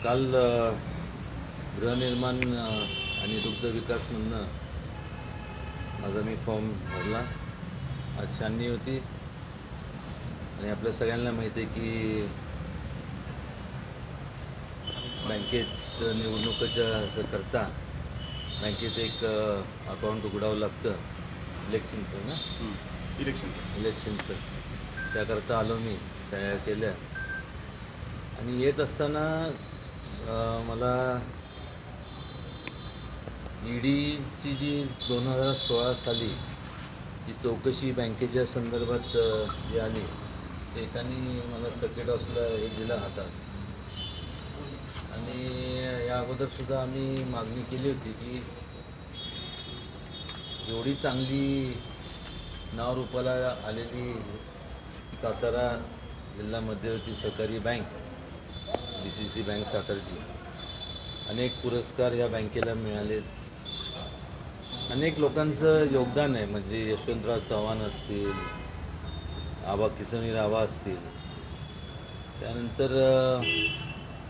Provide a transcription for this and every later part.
काल गृहनिर्माण आणि दुग्ध विकासमधनं माझा मी फॉर्म भरला. आज छाननी होती आणि आपल्या सगळ्यांना माहिती आहे की बँकेत निवडणुकीच्या असं करता बँकेत एक अकाउंट उघडावं लागतं इलेक्शनचं ना इलेक्शनचं. त्याकरता आलो मी, सह्या केल्या आणि येत असताना मला ईडीची जी 2016 साली जी चौकशी बँकेच्या संदर्भात जी आली ते एकाने मला सर्किट हाऊसला हे दिलं हातात. आणि या अगोदरसुद्धा आम्ही मागणी केली होती की एवढी चांगली नाव रूपाला आलेली सातारा जिल्हा मध्यवर्ती सहकारी बँक DCC बँक सातारची अनेक पुरस्कार या बँकेला मिळाले. अनेक लोकांचं योगदान आहे, म्हणजे यशवंतराव चव्हाण असतील, आबा किसनवीर आबा असतील, त्यानंतर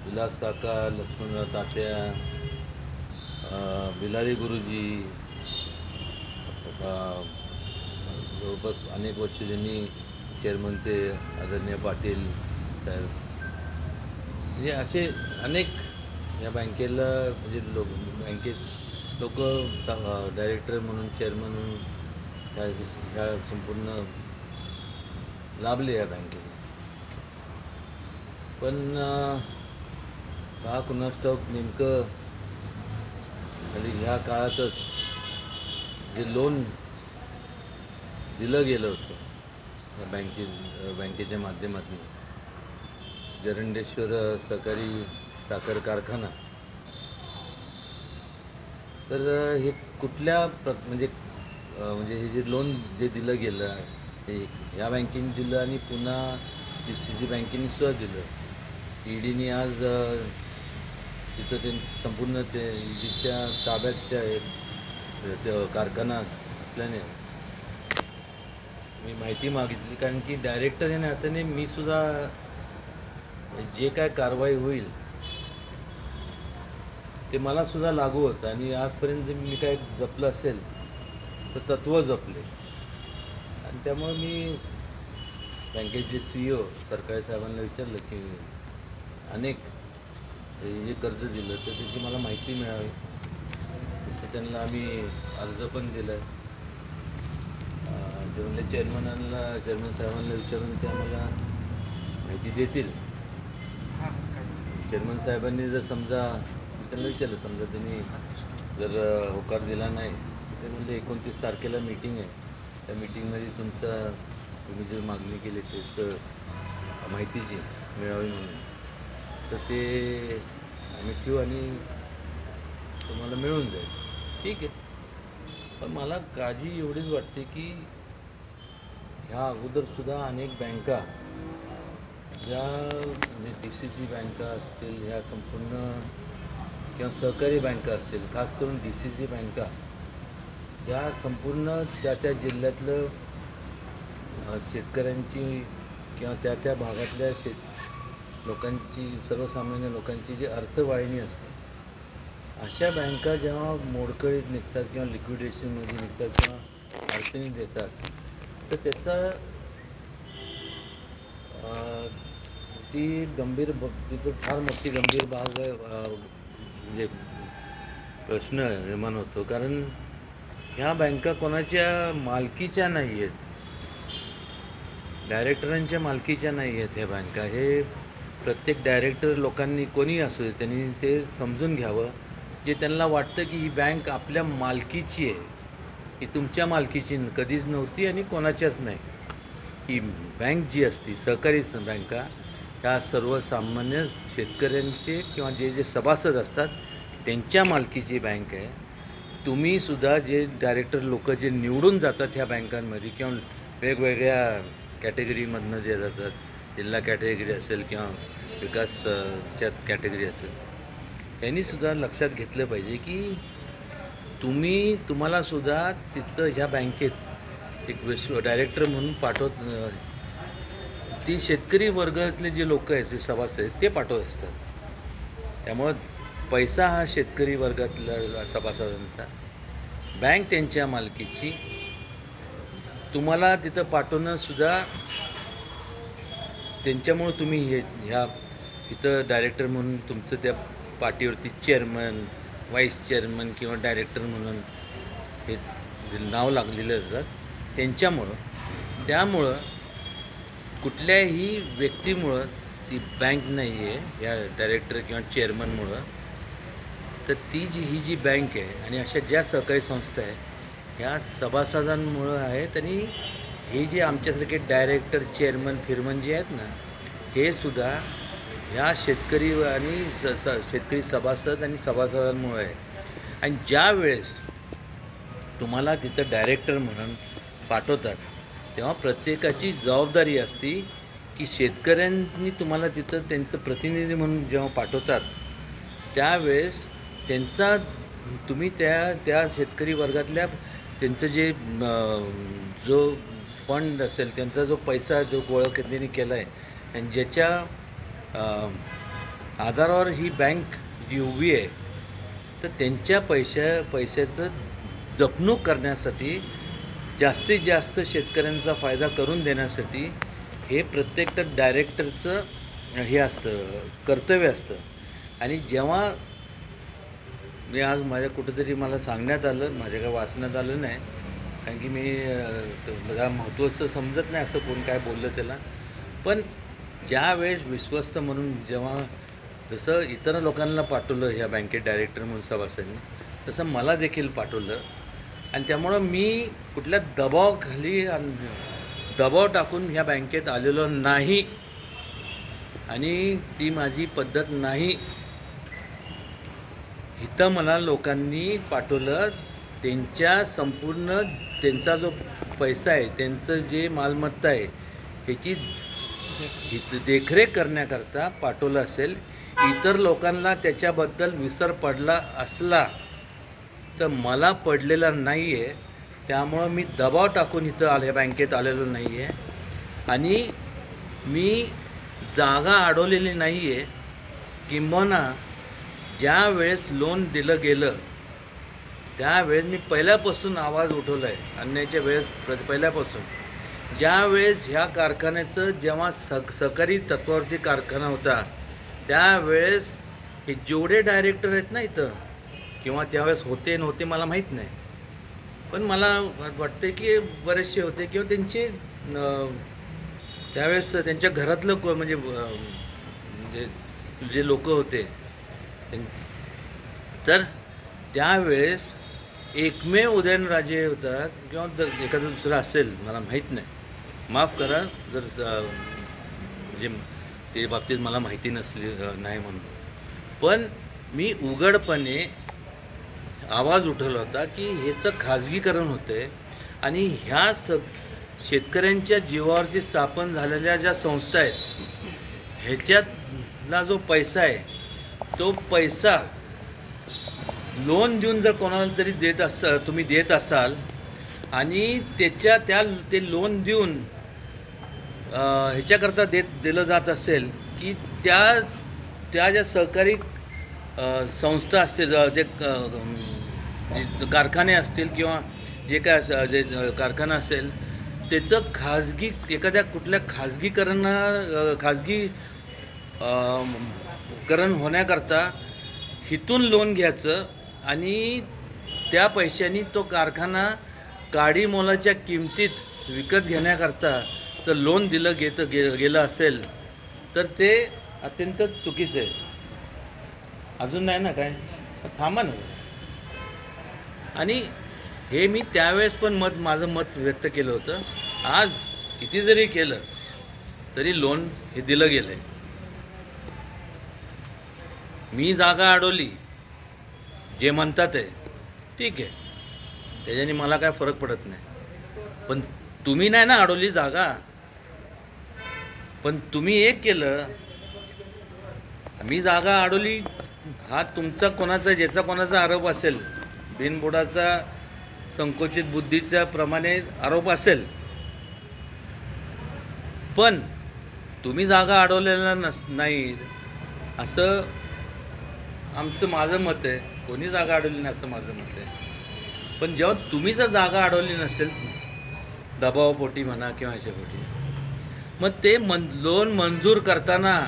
विलास काका, लक्ष्मणराव तात्या, बिलारी गुरुजी, जवळपास अनेक वर्ष ज्यांनी चेअरमन ते आदरणीय पाटील साहेब, म्हणजे असे अनेक या बँकेला म्हणजे बँकेत लोक डायरेक्टर म्हणून, चेअरमन म्हणून ह्या संपूर्ण लाभले या बँकेला. पण का कुणास ठाऊक नेमकं आणि ह्या काळातच जे लोन दिलं गेलं होतं या बँकेच्या माध्यमातून जरंडेश्वर सहकारी साखर कारखाना, तर हे कुठल्या म्हणजे हे जे लोन जे दिलं गेलं आहे हे ह्या बँकेने दिलं आणि पुन्हा DCC बँकेने सुद्धा दिलं. ईडीने आज तिथं त्यांची संपूर्ण ते ईडीच्या ताब्यात त्या कारखाना असल्याने मी माहिती मागितली, कारण की डायरेक्टर या नात्याने मी सुद्धा जे काय कारवाई होईल ते मला सुद्धा लागू होतं आणि आजपर्यंत मी काय जपलं असेल तर तत्त्व जपले. आणि त्यामुळे मी बँकेचे CEO सरकारी साहेबांना विचारलं की अनेक जे कर्ज दिलं तर त्याची मला माहिती मिळावी. तसं त्यांना आम्ही अर्ज पण दिला आहे. ते म्हणले चेअरमन साहेबांना विचारून ते आम्हाला माहिती देतील. चेअरमन साहेबांनी जर समजा त्यांना विचारलं, समजा त्यांनी जर होकार दिला नाही ते म्हणजे 29 तारखेला मीटिंग आहे, त्या मीटिंगमध्ये तुम्ही जे मागणी केली त्याचं माहितीची मिळावी म्हणून, तर ते आम्ही ठेवू आणि तुम्हाला मिळून जाईल. ठीक आहे. पण मला काळजी एवढीच वाटते की ह्या अगोदरसुद्धा अनेक बँका ज्या म्हणजे DCC बँका असतील, ह्या संपूर्ण किंवा सहकारी बँका असतील, खास करून DCC बँका ज्या संपूर्ण त्या जिल्ह्यातलं शेतकऱ्यांची किंवा त्या भागातल्या लोकांची, सर्वसामान्य लोकांची जी अर्थवाहिनी असते, अशा बँका जेव्हा मोडकळीत निघतात किंवा लिक्विडेशनमध्ये निघतात किंवा अडचणीत येतात, तर त्याचा ती तिथं फार मोठी गंभीर बाब म्हणजे प्रश्न निर्माण होतो. कारण ह्या बँका कोणाच्या मालकीच्या नाही आहेत, डायरेक्टरांच्या मालकीच्या नाही आहेत. ह्या बँका हे प्रत्येक डायरेक्टर लोकांनी कोणी असू दे त्यांनी ते समजून घ्यावं, जे त्यांना वाटतं की ही बँक आपल्या मालकीची आहे, ही तुमच्या मालकीची कधीच नव्हती आणि कोणाच्याच नाही. ही बँक जी असती, सहकारी बँका, ह्या सर्वसामान्य शेतकऱ्यांचे किंवा जे सभासद असतात त्यांच्या मालकीची बँक आहे. तुम्हीसुद्धा जे डायरेक्टर लोक जे निवडून जातात ह्या बँकांमध्ये किंवा वेगवेगळ्या कॅटेगरीमधनं जे जातात, जिल्हा कॅटेगरी असेल किंवा विकासच्या कॅटेगरी असेल, यांनीसुद्धा लक्षात घेतलं पाहिजे की तुम्हालासुद्धा तिथं ह्या बँकेत एक डायरेक्टर म्हणून ती शेतकरी वर्गातले जे लोक आहेत, जे सभासद आहेत, ते पाठवत असतात. त्यामुळं पैसा हा शेतकरी वर्गातला सभासदांचा, बँक त्यांच्या मालकीची, तुम्हाला तिथं पाठवणंसुद्धा त्यांच्यामुळं तुम्ही ह्या इथं डायरेक्टर म्हणून तुमचं त्या पार्टीवरती चेअरमन, व्हाईस चेअरमन किंवा डायरेक्टर म्हणून हे नाव लागलेलं असतात त्यामुळं कुठल्याही व्यक्तीमुळं ती बँक नाही आहे या डायरेक्टर किंवा चेअरमनमुळं, तर ही जी बँक आहे आणि अशा ज्या सहकारी संस्था आहे ह्या सभासदांमुळं आहेत. आणि हे जे आमच्यासारखे डायरेक्टर चेअरमन फिरमन जे आहेत ना, हे सुद्धा ह्या शेतकरी आणि शेतकरी सभासद आणि सभासदांमुळे आहे. आणि ज्या वेळेस तुम्हाला तिथं डायरेक्टर म्हणून पाठवतात तेव्हा प्रत्येकाची जबाबदारी असते की शेतकऱ्यांनी तुम्हाला तिथं त्यांचं प्रतिनिधी म्हणून जेव्हा पाठवतात त्यावेळेस तुम्ही त्या शेतकरी वर्गातल्या त्यांचं जे जो फंड असेल, त्यांचा जो पैसा जो गोळा त्यांनी केला आहे आणि ज्याच्या आधारावर ही बँक जी उभी आहे, तर त्यांच्या पैशाचं जपणूक करण्यासाठी, जास्तीत जास्त शेतकऱ्यांचा फायदा करून देण्यासाठी हे प्रत्येक डायरेक्टरचं हे असतं, कर्तव्य असतं. आणि जेव्हा मी आज माझ्या कुठंतरी मला सांगण्यात आलं, माझ्या काय वाचण्यात आलं नाही, कारण की मी मला महत्त्वाचं समजत नाही असं कोण काय बोललं त्याला. पण ज्यावेळेस विश्वस्त म्हणून जेव्हा जसं इतर लोकांना पाठवलं ह्या बँकेत डायरेक्टर म्हणून सभासदांनी, तसं मला देखील पाठवलं. आणि त्यामुळं मी कुठल्या दबावाखाली दबाव टाकून ह्या बँकेत आलेलो नाही आणि ती माझी पद्धत नाही. इथं मला लोकांनी पाठवलं, त्यांचा जो पैसा आहे, त्यांचं जे मालमत्ता आहे ह्याची देखरेख करण्याकरता पाठवलं असेल. इतर लोकांना त्याच्याबद्दल विसर पडला असला तर मला पडलेला नाही आहे. त्यामुळं मी दबाव टाकून इथं ह्या बँकेत आलेलो नाही आहे आणि मी जागा अडवलेली नाही आहे. किंबहुना ज्या वेळेस लोन दिलं गेलं त्यावेळेस मी पहिल्यापासून आवाज उठवला आहे, अन्यायाच्या वेळेस पहिल्यापासून. ज्या वेळेस ह्या कारखान्याचं जेव्हा सहकारी तत्वावरती कारखाना होता त्यावेळेस हे जेवढे डायरेक्टर आहेत ना इथं, किंवा त्यावेळेस होते नव्हते मला माहीत नाही, पण मला वाटते की बरेचसे होते किंवा त्यांचे त्यावेळेस त्यांच्या घरातलं म्हणजे जे लोक होते, तर त्यावेळेस एकमेव उदयनराजे होता किंवा एखादा दुसरा असेल मला माहीत नाही, माफ करा जर म्हणजे ते बाबतीत मला माहिती नसली नाही म्हणून. पण मी उघडपणे आवाज उठवला होता की ह्याचं खाजगीकरण होतं आहे आणि ह्या शेतकऱ्यांच्या जीवावरती स्थापन झालेल्या ज्या संस्था आहेत ह्याच्यातला जो पैसा आहे तो पैसा लोन देऊन जर कोणाला तरी तुम्ही देत असाल आणि ते लोन देऊन ह्याच्याकरता दिलं जात असेल की त्या ज्या सहकारी संस्था असतील, जे कारखाने असतील किंवा जे काय जे कारखाना असेल त्याचं एखाद्या कुठल्या खाजगीकरण होण्याकरता हिथून लोन घ्यायचं आणि त्या पैशांनी तो कारखाना काडी मोलाच्या किमतीत विकत घेण्याकरता तर लोन दिलं गेलं असेल तर ते अत्यंत चुकीचं आहे. अजून नाही ना काय, थांबा ना. आणि हे मी त्यावेळेस पण माझं मत व्यक्त केलं होतं. आज किती जरी केलं तरी लोन हे दिलं गेलं आहे. मी जागा अडवली जे म्हणतात आहे ठीक आहे, त्याच्याने मला काय फरक पडत नाही. पण तुम्ही नाही ना अडवली जागा, पण तुम्ही एक केलं, मी जागा अडवली हा तुमचा ज्याचा कोणाचा आरोप असेल, बिनबुडाचा संकुचित बुद्धीच्या प्रमाणे आरोप असेल, पण तुम्ही जागा अडवलेला नाही असं माझं मत आहे, कोणी जागा अडवली नाही असं माझं मत आहे. पण जेव्हा तुम्ही जर जागा अडवली नसेल दबावापोटी म्हणा किंवा ह्याच्यापोटी, मग ते लोन मंजूर करताना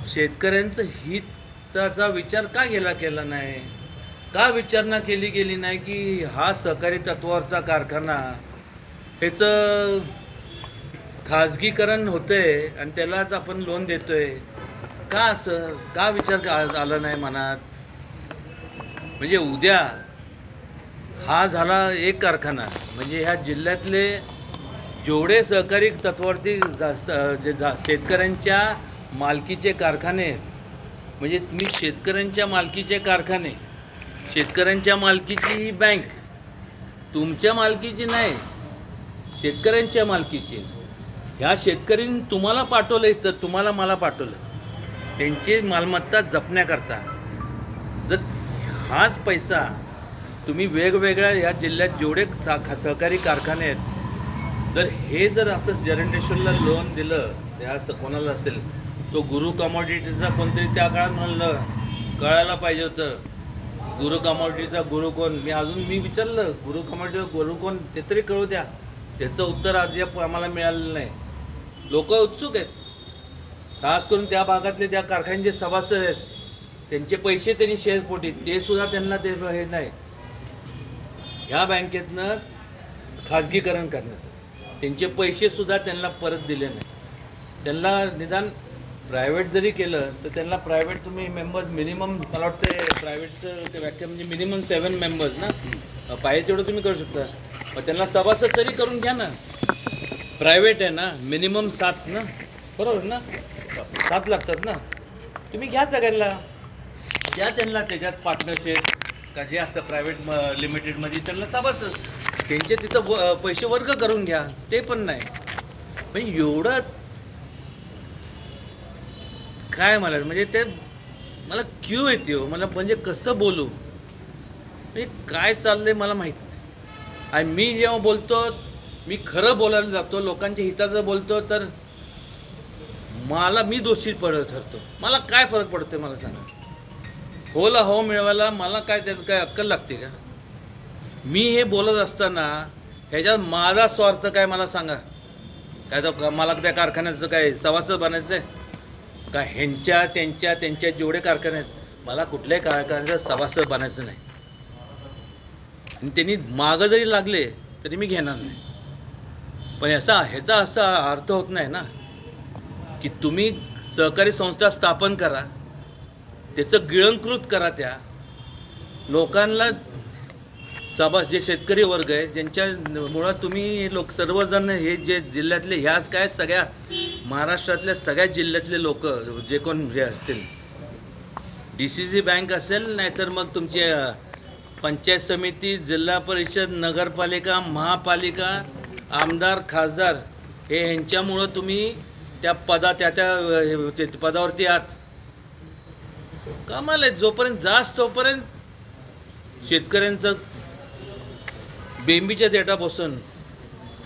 शेतकऱ्यांचं हिताचा विचार का केला नाही? का विचारणा केली गेली नाही की हा सहकारी तत्वावरचा कारखाना ह्याचं खाजगीकरण होतं आहे आणि त्यालाच आपण लोन देतो आहे? का असं का विचार आला नाही मनात? म्हणजे उद्या हा झाला एक कारखाना, म्हणजे ह्या जिल्ह्यातले जेवढे सहकारी तत्वावरती शेतकऱ्यांच्या मालकीचे कारखाने आहेत, म्हणजे तुम्ही शेतकऱ्यांच्या मालकीचे कारखाने, शेतकऱ्यांच्या मालकीची ही बँक तुमच्या मालकीची नाही, शेतकऱ्यांच्या मालकीची. ह्या शेतकऱ्यांनी तुम्हाला पाठवलं इथं, तुम्हाला मला पाठवलं त्यांची मालमत्ता जपण्याकरता. जर हाच पैसा तुम्ही वेगवेगळ्या ह्या जिल्ह्यात जेवढे सहकारी कारखाने आहेत, जर असं जनरेशनला लोन दिलं, त्या कोणाला असेल तो गुरु कमॉडिटीचा कोणतरी त्या काळात म्हणलं, कळायला पाहिजे होतं गुरु कमॉडिटीचा गुरु कोण. मी विचारलं गुरु कमॉडिटीचा गुरु कोण ते तरी कळू द्या. त्याचं उत्तर अद्याप आम्हाला मिळालेलं नाही. लोक उत्सुक आहेत, खास करून त्या भागातले त्या कारखान्याचे सभासद आहेत, त्यांचे पैसे त्यांनी शेअरपोटी ते सुद्धा त्यांना ते हे नाही. ह्या बँकेतनं खाजगीकरण करण्यात त्यांचे पैसेसुद्धा त्यांना परत दिले नाही. त्यांना निदान प्रायव्हेट जरी केलं तर त्यांना प्रायव्हेट तुम्ही मेंबर्स मिनिमम, मला वाटतं प्रायव्हेटचं ते व्याख्या म्हणजे मिनिमम 7 मेंबर्स ना, पाहिजे तेवढं तुम्ही करू शकता. मग त्यांना सभासद तरी करून घ्या ना. प्रायव्हेट आहे ना, मिनिमम 7 ना, बरोबर ना, 7 लागतात ना. तुम्ही घ्या सगळ्यांना, द्या त्यांना त्याच्यात पार्टनरशिप का जे असतं प्रायव्हेट लिमिटेडमध्ये त्यांना सभासद, त्यांचे तिथं पैसे वर्ग करून घ्या. ते पण नाही. म्हणजे एवढं काय मला म्हणजे ते मला क्यू येते हो, मला म्हणजे कसं बोलू, म्हणजे काय चाललं आहे मला माहीत नाही. आणि मी जेव्हा बोलतो, मी खरं बोलायला जातो, लोकांच्या हिताचं बोलतो, तर मी दोषी ठरतो. मला काय फरक पडतो मला सांगा? होला हो मिळवायला मला काय त्याचं काय अक्कल लागते का? मी हे बोलत असताना ह्याच्यात माझा स्वार्थ काय मला सांगा? काय तर मला त्या कारखान्याचं काय सभासद बनायचं आहे का? त्यांच्या जेवढे कारखाने आहेत मला कुठल्याही कारखान्याचं सभासद बनायचं नाही. आणि त्यांनी मागं जरी लागले तरी मी घेणार नाही. पण ह्याचा असा अर्थ होत नाही ना की तुम्ही सहकारी संस्था स्थापन करा, त्याचं गिळंकृत करा, त्या लोकांना जे शेतकरी वर्ग आहे ज्यांच्या मुळात तुम्ही सर्वजण हे जे जिल्ह्यातले ह्याच काय सगळ्या महाराष्ट्रातल्या सगळ्या जिल्ह्यातले लोक जे कोण हे असतील, DCC बँक असेल, नाहीतर मग तुमचे पंचायत समिती, जिल्हा परिषद, नगरपालिका, महापालिका, आमदार, खासदार, हे ह्यांच्यामुळं तुम्ही त्या पदावरती आहात. कमाल आहे. जोपर्यंत जास्त तोपर्यंत शेतकऱ्यांचं बेंबीच्या देठा बसून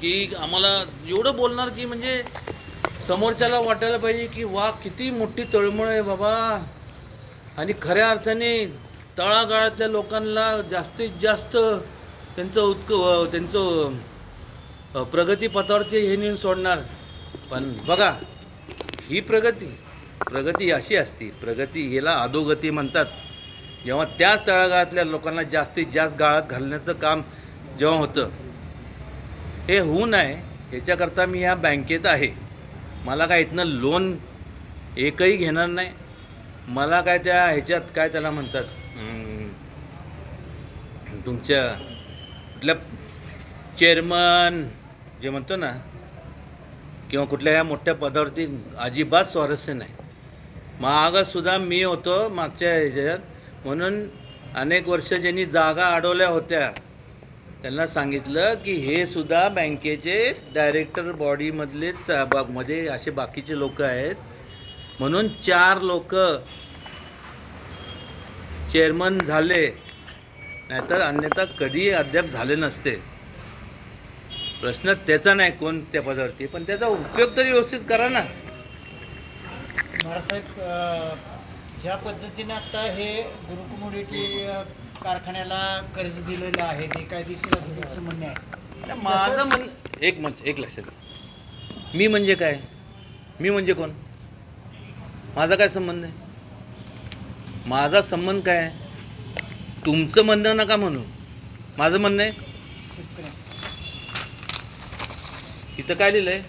की आम्हाला एवढं बोलणार की म्हणजे समोरच्याला वाटायला पाहिजे की वा किती मोठी तळमळ आहे बाबा. आणि खऱ्या अर्थाने तळागाळातल्या लोकांना जास्तीत जास्त त्यांचं प्रगतीपथावरती हे नेऊन सोडणार. पण बघा, ही प्रगती अशी असते, प्रगती ह्याला अधोगती म्हणतात. जेव्हा त्याच तळागाळातल्या लोकांना जास्तीत जास्त गाळात घालण्याचं काम जेव्हा होतं, हे होऊ नये ह्याच्याकरता मी ह्या बँकेत आहे. मला काय इथनं लोन एकही घेणार नाही. मला काय त्या ह्याच्यात काय त्याला म्हणतात, तुमच्या कुठल्या चेअरमन जे म्हणतो ना, किंवा कुठल्या ह्या मोठ्या पदावरती अजिबात स्वारस्य नाही. मागंसुद्धा मी होतो मागच्या ह्याच्यात, म्हणून अनेक वर्ष ज्यांनी जागा अडवल्या होत्या त्यांना सांगितलं की हे सुद्धा बँकेचे डायरेक्टर बॉडीमधलेच मध्ये असे बाकीचे लोक आहेत, म्हणून 4 लोक चेअरमन झाले, नाहीतर अन्यथा कधी अद्याप झाले नसते. प्रश्न त्याचा नाही कोण त्या पदावरती, पण त्याचा उपयोग तरी व्यवस्थित करा ना. महाराजसाहेब, ज्या पद्धतीने आता हे गुरु कमोडिटी कारखान्याला कर्ज दिलेलं आहे ते कायदेशीर असं त्यांचं म्हणणं आहे. माझं म्हण एक लक्षात, मी म्हणजे काय, मी म्हणजे कोण, माझा काय संबंध आहे? माझा संबंध काय आहे? तुमचं म्हणणं नका म्हणू, माझं म्हणणं आहे. इथं काय लिहिलं आहे?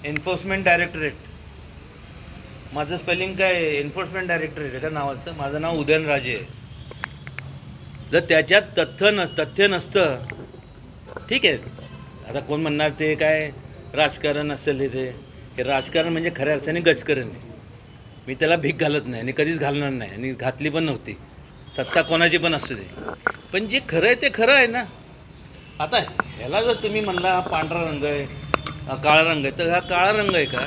Enforcement directorate. माझं स्पेलिंग काय आहे? एन्फोर्समेंट डायरेक्टरेट आहे का नावाचं? माझं नाव उदयनराजे आहे. जर त्याच्यात तथ्य नसतं, ठीक आहे. आता कोण म्हणणार ते काय राजकारण असेल, हे राजकारण म्हणजे खऱ्या अर्थाने गजकरण आहे. मी त्याला भीक घालत नाही आणि कधीच घालणार नाही आणि घातली पण नव्हती. सत्ता कोणाची पण असू दे, पण जे खरं आहे ते खरं आहे ना. आता ह्याला जर तुम्ही म्हणला हा पांढरा रंग आहे, हा काळा रंग आहे, तर हा काळा रंग आहे का?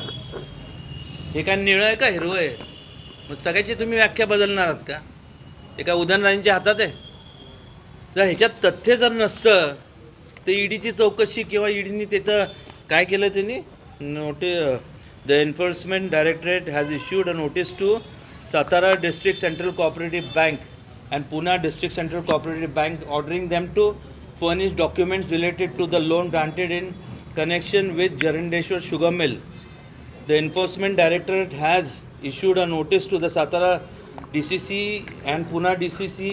हे काय निळं आहे का हिरवं आहे? मग सगळ्याची तुम्ही व्याख्या बदलणार आहात का? हे काय उदयनराजेंच्या हातात आहे? जर ह्याच्यात तथ्य जर नसतं तर ईडीची चौकशी किंवा ईडीने तिथं काय केलं त्यांनी The Enforcement Directorate has issued a notice to Satara District Central Cooperative Bank and Pune District Central Cooperative Bank ordering them to furnish documents related to the loan granted in connection with Jarandeshwar Sugar Mill. The Enforcement Directorate has issued a notice to the Satara DCC and Pune DCC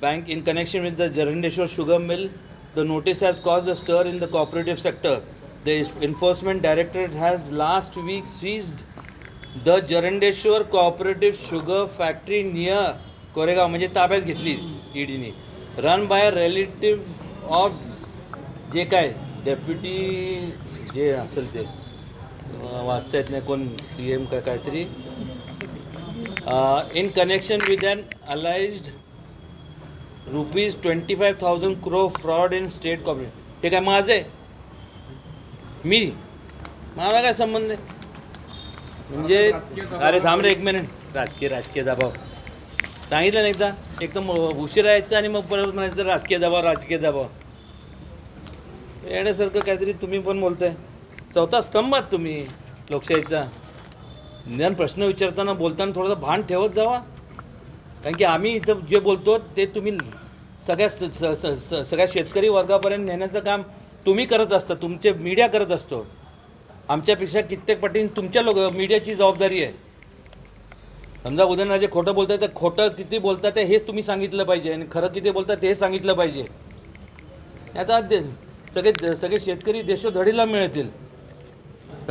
Bank in connection with the Jarandeshwar Sugar Mill. The notice has caused a stir in the cooperative sector. The Enforcement Directorate has last week seized the Jarandeshwar Cooperative Sugar Factory near Koregaon, म्हणजे ताब्यात घेतली ईडीने, run by relative of जे काय deputy जे असेल ते वाचता येत नाही कोण, CM का काहीतरी, in connection with an alleged ₹25,000 crore fraud in state corporate. हे काय माझं आहे? मला काय संबंध आहे? म्हणजे अरे थांब रे एक मिनिट, राजकीय दबाव सांगितलं ना एकदा, एकदम उशीर यायचं आणि मग परत म्हणायचं राजकीय दबाव. येण्यासारखं काहीतरी तुम्ही पण बोलताय. चौथा स्तंभ आहात तुम्ही लोकशाहीचा. निदान प्रश्न विचारताना बोलताना थोडंसं भान ठेवत जावा, कारण की आम्ही इथं जे बोलतो ते तुम्ही सगळ्या शेतकरी वर्गापर्यंत नेण्याचं काम तुम्ही करत असता, तुमचे मीडिया करत असतो. आमच्यापेक्षा कित्येक पटीने तुमच्या मीडियाची जबाबदारी आहे. समजा उदयनराजे खोटं बोलतात तर खोटं किती बोलतात हेच तुम्ही सांगितलं पाहिजे आणि खरं किती बोलतात हे सांगितलं पाहिजे. आता सगळे शेतकरी देशोधडीला मिळतील.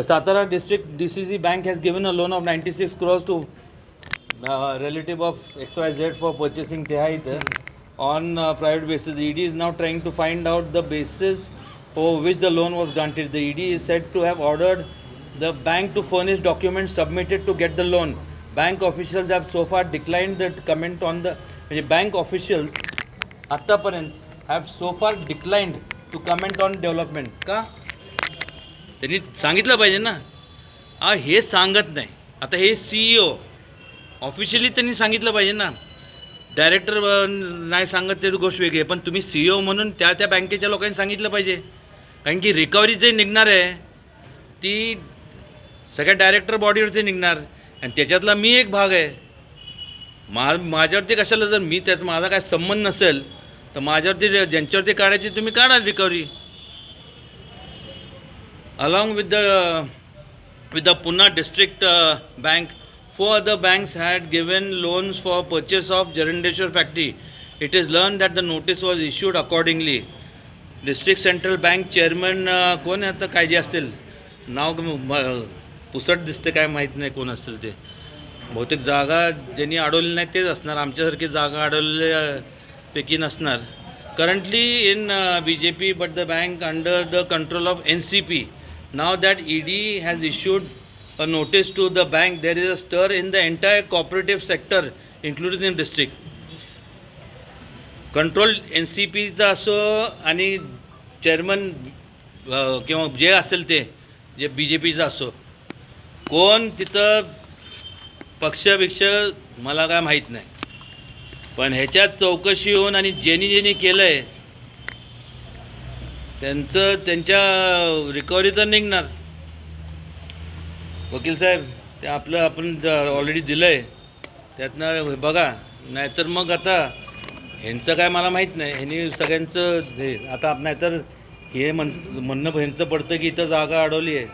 Satara district DCC bank has given a loan of 96 crores to relative of XYZ for purchasing Tehait on private basis. The ED is now trying to find out the basis over which the loan was granted. The ED is said to have ordered the bank to furnish documents submitted to get the loan. Bank officials have so far declined the comment on the bank officials आतापर्यंत have so far declined to comment on development. का? त्यांनी सांगितलं पाहिजे ना. हे सांगत नाही. आता हे CEO ऑफिशियली त्यांनी सांगितलं पाहिजे ना. डायरेक्टर नाही सांगत ते गोष्ट वेगळी आहे, पण तुम्ही CEO म्हणून त्या बँकेच्या लोकांनी सांगितलं पाहिजे. कारण की रिकव्हरी जे निघणार आहे ती सगळ्या डायरेक्टर बॉडीवरती निघणार आणि त्याच्यातला मी एक भाग आहे. माझ्यावरती कशाला, जर मी त्यात माझा काय संबंध नसेल तर माझ्यावरती ज्यांच्यावरती काढायची तुम्ही काढा recovery. Along with the Pune district bank, 4 other banks had given loans for purchase of Jarandeshwar factory. It is learned that the notice was issued accordingly. District Central Bank chairman कोण आहे आता, काय जे असतील नाव पुसट दिसते, काय माहीत नाही कोण असतील ते. बहुतेक जागा ज्यांनी अडवली नाही तेच असणार, आमच्यासारखी जागा अडवलेल्यापैकी नसणार. Currently in BJP, but the bank under the control of NCP. Now that ED has issued a notice to the bank, there is a stir in the entire cooperative sector, including the district. Control NCP चा असो आणि chairman किंवा जे असेल ते जे BJPचा असो, कोण तिथं पक्षभिक्ष मला काय माहीत नाही, पण ह्याच्यात चौकशी होऊन आणि ज्यांनी केलं आहे त्यांच्या रिकव्हरी तर निघणार. वकील साहेब, ते आपण ऑलरेडी दिलं आहे. त्यातनं बघा, नाहीतर मग आता ह्यांचं काय मला माहीत नाही. ह्यांनी सगळ्यांचं हे आता नाहीतर हे म्हणणं ह्यांचं पडतं की इथं जागा अडवली आहे,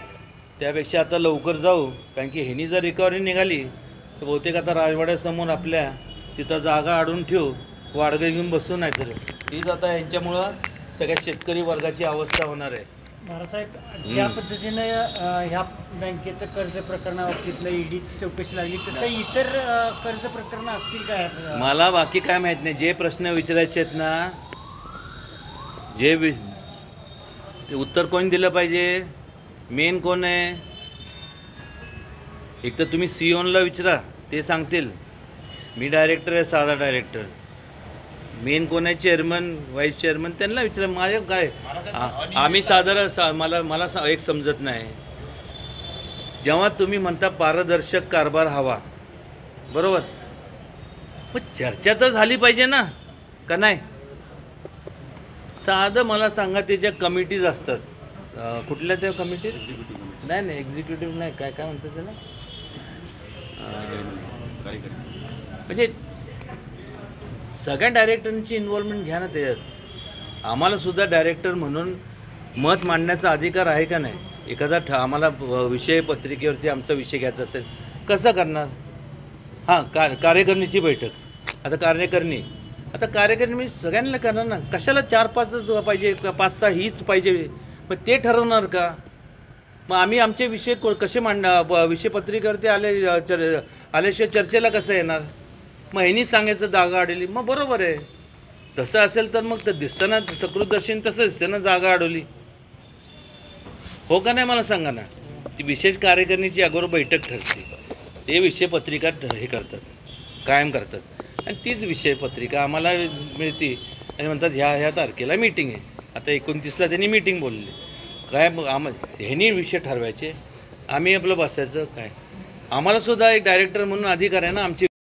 त्यापेक्षा आता लवकर जाऊ. कारण की ह्यांनी जर रिकव्हरी निघाली तर बहुतेक आता राजवाड्यासमोर आपल्या तिथं जागा अडवून ठेवू, वाडगं घेऊन बसू. नाही तर तीच आता यांच्यामुळं सगळ्या शेतकरी वर्गाची अवस्था होणार आहे. महाराजसाहेब, ज्या पद्धतीनं ह्या बँकेचं कर्ज प्रकरणाबाबतीतलं ईडीची चौकशी लागली तसं इतर कर्ज प्रकरणं असतील काय? मला बाकी काय माहीत नाही. जे प्रश्न विचारायचे आहेत ना, ते उत्तर कोण दिलं पाहिजे, मेन कोण आहे, एक तर तुम्ही सीओनला विचारा, ते सांगतील. मी डायरेक्टर आहे, साधा डायरेक्टर. मेन कोण आहे, चेअरमन, व्हाईस चेअरमन, त्यांना विचारा. माझ्या काय आम्ही साधारण मला एक समजत नाही. जेव्हा तुम्ही म्हणता पारदर्शक कारभार हवा, बरोबर, मग चर्चा तर झाली पाहिजे ना, का नाही? साधं मला सांगा, त्याच्या कमिटीज असतात. कुठल्या त्या कमिटीज? नाही एक्झिक्युटिव्ह नाही, काय म्हणतात त्याला, म्हणजे सगळ्या डायरेक्टरांची इन्व्हॉल्वमेंट घ्या ना त्याच्यात. आम्हालासुद्धा डायरेक्टर म्हणून मत मांडण्याचा अधिकार आहे का नाही? एखादा आम्हाला विषय पत्रिकेवरती आमचा विषय घ्यायचा असेल, कसं करणार? हां, कार्यकारिणीची बैठक. आता कार्यकारिणी मी सगळ्यांना करणार ना, कशाला 4-5च पाहिजे, 5-6 हीच पाहिजे? मग ते ठरवणार का? मग आम्ही आमचे विषय कसे विषय पत्रिकेवरती आल्याशिवाय चर्चेला कसं येणार? मग ह्यांनी सांगायचं जागा अडवली, मग बरोबर आहे. तसं असेल तर मग तर दिसताना सकृतदर्शन तसं दिसतं ना, जागा अडवली, हो का नाही? मला सांगा ना. ती विशेष कार्यकारिणीची अगोदर बैठक ठरते, ते विषय पत्रिका हे करतात, कायम करतात, आणि तीच विषय पत्रिका आम्हाला मिळते आणि म्हणतात ह्या तारखेला मीटिंग आहे. आता 29ला त्यांनी मीटिंग बोलली. काय ह्यांनी विषय ठरवायचे, आम्ही आपलं बसायचं काय? आम्हालासुद्धा एक डायरेक्टर म्हणून अधिकार आहे ना, आमची